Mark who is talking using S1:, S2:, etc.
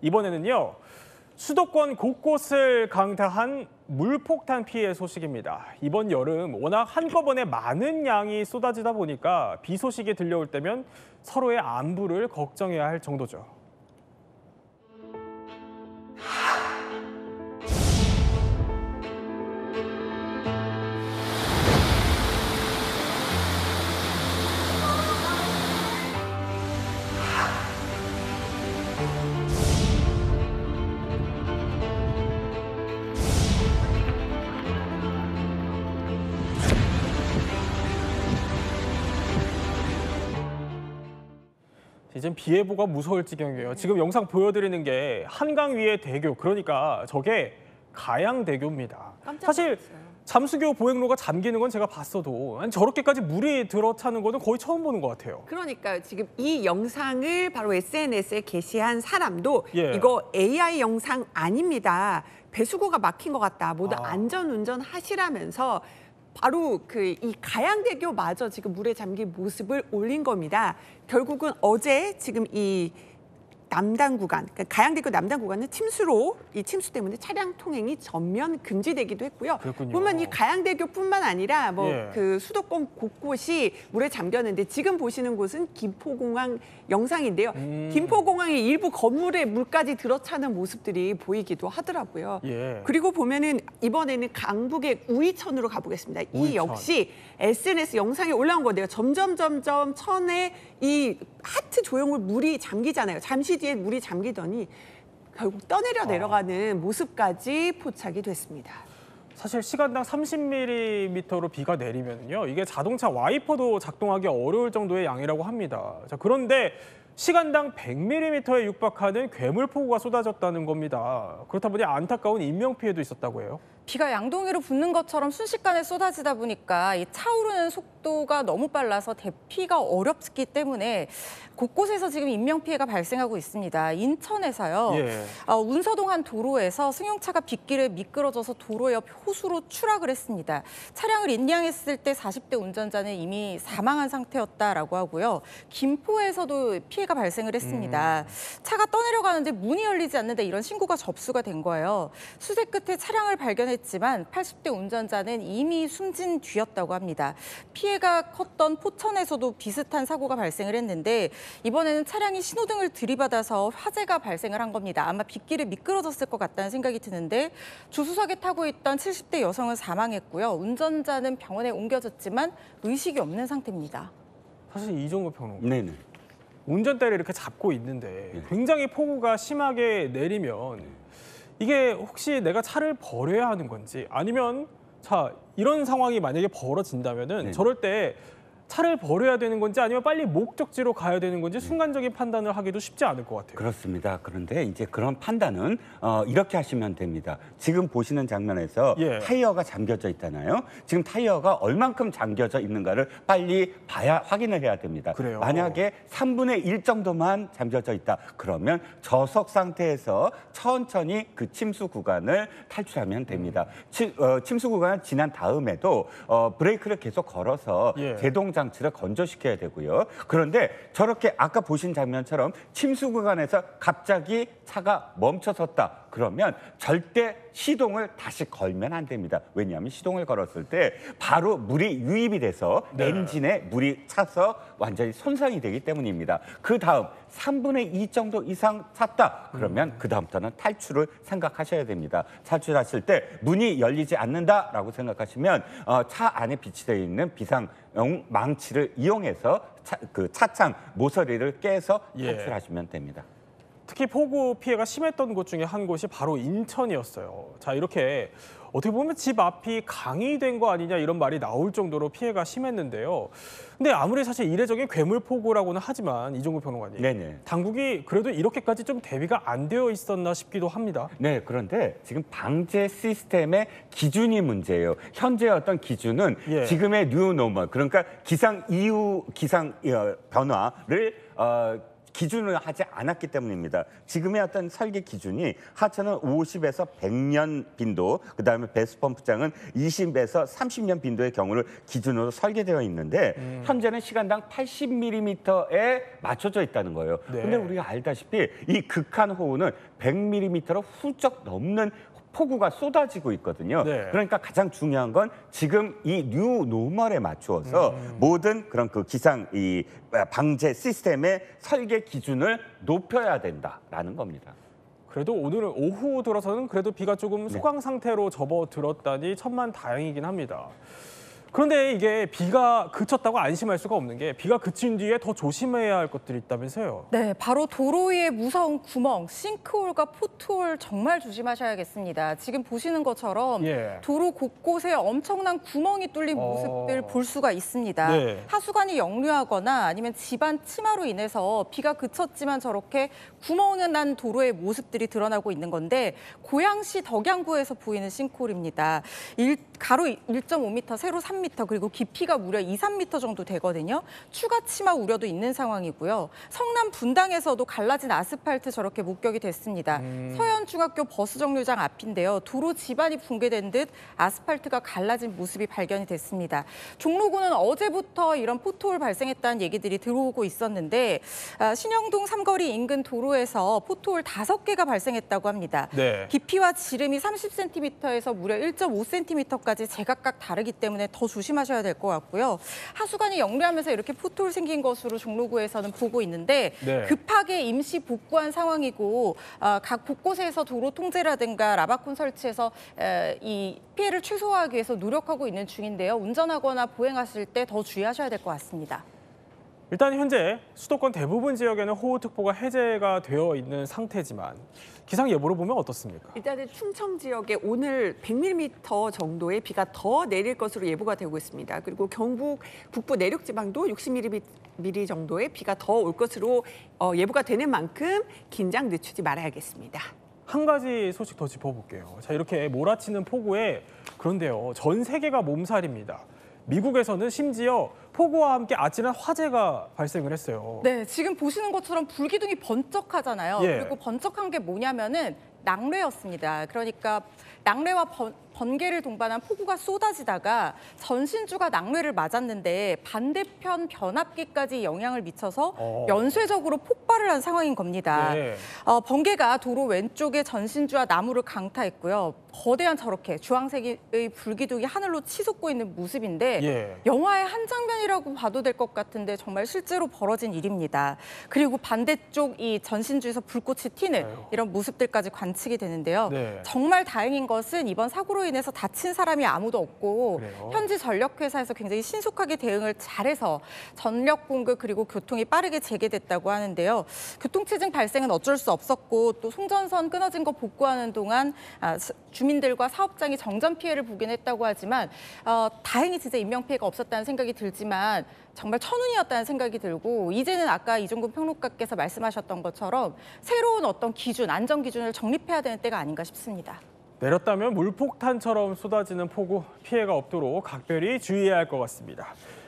S1: 이번에는요, 수도권 곳곳을 강타한 물폭탄 피해 소식입니다. 이번 여름 워낙 한꺼번에 많은 양이 쏟아지다 보니까 비 소식이 들려올 때면 서로의 안부를 걱정해야 할 정도죠. 이젠 비 예보가 무서울 지경이에요. 지금 영상 보여드리는 게 한강 위의 대교, 그러니까 저게 가양대교입니다. 사실 잠수교 보행로가 잠기는 건 제가 봤어도 아니, 저렇게까지 물이 들어차는 거는 거의 처음 보는 것 같아요.
S2: 그러니까요. 지금 이 영상을 바로 SNS에 게시한 사람도
S1: 이거
S2: AI 영상 아닙니다. 배수구가 막힌 것 같다. 모두 안전운전 하시라면서 바로 이 가양대교마저 지금 물에 잠긴 모습을 올린 겁니다. 결국은 어제 지금 이 남단 구간, 그러니까 가양대교 남단 구간은 침수로 이 침수 때문에 차량 통행이 전면 금지되기도 했고요.
S1: 그렇군요.
S2: 보면 이 가양대교뿐만 아니라 그 수도권 곳곳이 물에 잠겼는데 지금 보시는 곳은 김포공항 영상인데요. 김포공항의 일부 건물에 물까지 들어차는 모습들이 보이기도 하더라고요. 그리고 보면은 이번에는 강북의 우이천으로 가보겠습니다. 이 역시 SNS 영상에 올라온 건데요. 점점 천에 이 하트 조형물 물이 잠기잖아요. 잠시 뒤에 물이 잠기더니 결국 떠내려 내려가는 모습까지 포착이 됐습니다.
S1: 사실 시간당 30mm로 비가 내리면요, 이게 자동차 와이퍼도 작동하기 어려울 정도의 양이라고 합니다. 자, 그런데 시간당 100mm에 육박하는 괴물폭우가 쏟아졌다는 겁니다. 그렇다 보니 안타까운 인명피해도 있었다고 해요.
S3: 비가 양동이로 붓는 것처럼 순식간에 쏟아지다 보니까 이 차오르는 속도가 너무 빨라서 대피가 어렵기 때문에 곳곳에서 지금 인명피해가 발생하고 있습니다. 인천에서요. 운서동 한 도로에서 승용차가 빗길에 미끄러져서 도로 옆 호수로 추락을 했습니다. 차량을 인양했을 때 40대 운전자는 이미 사망한 상태였다라고 하고요. 김포에서도 피해가 발생을 했습니다. 차가 떠내려가는데 문이 열리지 않는데 이런 신고가 접수가 된 거예요. 수색 끝에 차량을 발견했지만 80대 운전자는 이미 숨진 뒤였다고 합니다. 피해가 컸던 포천에서도 비슷한 사고가 발생을 했는데 이번에는 차량이 신호등을 들이받아서 화재가 발생을 한 겁니다. 아마 빗길에 미끄러졌을 것 같다는 생각이 드는데 조수석에 타고 있던 70대 여성은 사망했고요. 운전자는 병원에 옮겨졌지만 의식이 없는 상태입니다.
S1: 사실 이종우 평론가. 운전대를 이렇게 잡고 있는데 굉장히 폭우가 심하게 내리면 이게 혹시 내가 차를 버려야 하는 건지 아니면 자 이런 상황이 만약에 벌어진다면은 저럴 때 차를 버려야 되는 건지 아니면 빨리 목적지로 가야 되는 건지 순간적인 판단을 하기도 쉽지 않을 것 같아요.
S4: 그렇습니다. 그런데 이제 그런 판단은 이렇게 하시면 됩니다. 지금 보시는 장면에서 타이어가 잠겨져 있잖아요. 지금 타이어가 얼만큼 잠겨져 있는가를 빨리 확인을 해야 됩니다.
S1: 그래요?
S4: 만약에 3분의 1 정도만 잠겨져 있다. 그러면 저속 상태에서 천천히 그 침수 구간을 탈출하면 됩니다. 침수 구간을 지난 다음에도 브레이크를 계속 걸어서 제동 장치를 건조시켜야 되고요. 그런데 저렇게 아까 보신 장면처럼 침수 구간에서 갑자기 차가 멈춰섰다. 그러면 절대 시동을 다시 걸면 안 됩니다. 왜냐하면 시동을 걸었을 때 바로 물이 유입이 돼서 엔진에 물이 차서 완전히 손상이 되기 때문입니다. 그 다음 3분의 2 정도 이상 찼다. 그러면 그 다음부터는 탈출을 생각하셔야 됩니다. 탈출하실 때 문이 열리지 않는다라고 생각하시면 차 안에 비치되어 있는 비상용 망치를 이용해서 차창 모서리를 깨서 탈출하시면 됩니다.
S1: 특히 폭우 피해가 심했던 곳 중에 한 곳이 바로 인천이었어요. 자, 이렇게 어떻게 보면 집 앞이 강이 된 거 아니냐 이런 말이 나올 정도로 피해가 심했는데요. 근데 아무리 사실 이례적인 괴물폭우라고는 하지만 이종우 평론가님, 당국이 그래도 이렇게까지 좀 대비가 안 되어 있었나 싶기도 합니다.
S4: 네, 그런데 지금 방제 시스템의 기준이 문제예요. 현재 어떤 기준은 지금의 뉴노멀, 그러니까 기상 이후 기상 변화를 기준을 하지 않았기 때문입니다. 지금의 어떤 설계 기준이 하천은 50에서 100년 빈도, 그다음에 배수펌프장은 20에서 30년 빈도의 경우를 기준으로 설계되어 있는데 현재는 시간당 80mm에 맞춰져 있다는 거예요.
S1: 네.
S4: 근데 우리가 알다시피 이 극한호우는 100mm로 훌쩍 넘는 폭우가 쏟아지고 있거든요.
S1: 네.
S4: 그러니까 가장 중요한 건 지금 이 뉴 노멀에 맞추어서 모든 그런 그 기상 이 방제 시스템의 설계 기준을 높여야 된다라는 겁니다.
S1: 그래도 오늘 오후 들어서는 그래도 비가 조금 소강 상태로 접어들었다니 천만다행이긴 합니다. 그런데 이게 비가 그쳤다고 안심할 수가 없는 게 비가 그친 뒤에 더 조심해야 할 것들이 있다면서요.
S3: 네, 바로 도로 위에 무서운 구멍, 싱크홀과 포트홀 정말 조심하셔야겠습니다. 지금 보시는 것처럼
S1: 예.
S3: 도로 곳곳에 엄청난 구멍이 뚫린 모습들 볼 수가 있습니다.
S1: 네.
S3: 하수관이 역류하거나 아니면 집안 침하로 인해서 비가 그쳤지만 저렇게 구멍이 난 도로의 모습들이 드러나고 있는 건데 고양시 덕양구에서 보이는 싱크홀입니다. 가로 1.5m, 세로 3m, 그리고 깊이가 무려 2, 3m 정도 되거든요. 추가 침하 우려도 있는 상황이고요. 성남 분당에서도 갈라진 아스팔트 저렇게 목격이 됐습니다. 서현중학교 버스 정류장 앞인데요. 도로 지반이 붕괴된 듯 아스팔트가 갈라진 모습이 발견이 됐습니다. 종로구는 어제부터 이런 포트홀 발생했다는 얘기들이 들어오고 있었는데 신영동 삼거리 인근 도로에서 포트홀 5개가 발생했다고 합니다.
S1: 네.
S3: 깊이와 지름이 30cm에서 무려 1.5cm까지 제각각 다르기 때문에 더 조심하셔야 될 것 같고요. 하수관이 역류하면서 이렇게 포트홀 생긴 것으로 종로구에서는 보고 있는데
S1: 네.
S3: 급하게 임시 복구한 상황이고 각 곳곳에서 도로 통제라든가 라바콘 설치해서 이 피해를 최소화하기 위해서 노력하고 있는 중인데요. 운전하거나 보행하실 때 더 주의하셔야 될 것 같습니다.
S1: 일단 현재 수도권 대부분 지역에는 호우특보가 해제가 되어 있는 상태지만 기상 예보를 보면 어떻습니까?
S2: 일단은 충청 지역에 오늘 100mm 정도의 비가 더 내릴 것으로 예보가 되고 있습니다. 그리고 경북 북부 내륙 지방도 60mm 정도의 비가 더 올 것으로 예보가 되는 만큼 긴장 늦추지 말아야겠습니다.
S1: 한 가지 소식 더 짚어볼게요. 자, 이렇게 몰아치는 폭우에 그런데요, 전 세계가 몸살입니다. 미국에서는 심지어 폭우와 함께 아찔한 화재가 발생을 했어요.
S3: 네, 지금 보시는 것처럼 불기둥이 번쩍하잖아요.
S1: 예.
S3: 그리고 번쩍한 게 뭐냐면은 낙뢰였습니다. 그러니까 낙뢰와 번개를 동반한 폭우가 쏟아지다가 전신주가 낙뢰를 맞았는데 반대편 변압기까지 영향을 미쳐서 연쇄적으로 폭발을 한 상황인 겁니다.
S1: 네.
S3: 번개가 도로 왼쪽에 전신주와 나무를 강타했고요. 거대한 저렇게 주황색의 불기둥이 하늘로 치솟고 있는 모습인데
S1: 예.
S3: 영화의 한 장면이라고 봐도 될 것 같은데 정말 실제로 벌어진 일입니다. 그리고 반대쪽 이 전신주에서 불꽃이 튀는 이런 모습들까지 관측이 되는데요.
S1: 네.
S3: 정말 다행인 것은 이번 사고로 인해서 다친 사람이 아무도 없고
S1: 그래요?
S3: 현지 전력회사에서 굉장히 신속하게 대응을 잘해서 전력 공급 그리고 교통이 빠르게 재개됐다고 하는데요. 교통체증 발생은 어쩔 수 없었고 또 송전선 끊어진 거 복구하는 동안 주민들과 사업장이 정전 피해를 보긴 했다고 하지만 다행히 진짜 인명피해가 없었다는 생각이 들지만 정말 천운이었다는 생각이 들고 이제는 아까 이종근 평론가께서 말씀하셨던 것처럼 새로운 어떤 기준, 안전 기준을 정립해야 되는 때가 아닌가 싶습니다.
S1: 내렸다면 물폭탄처럼 쏟아지는 폭우, 피해가 없도록 각별히 주의해야 할 것 같습니다.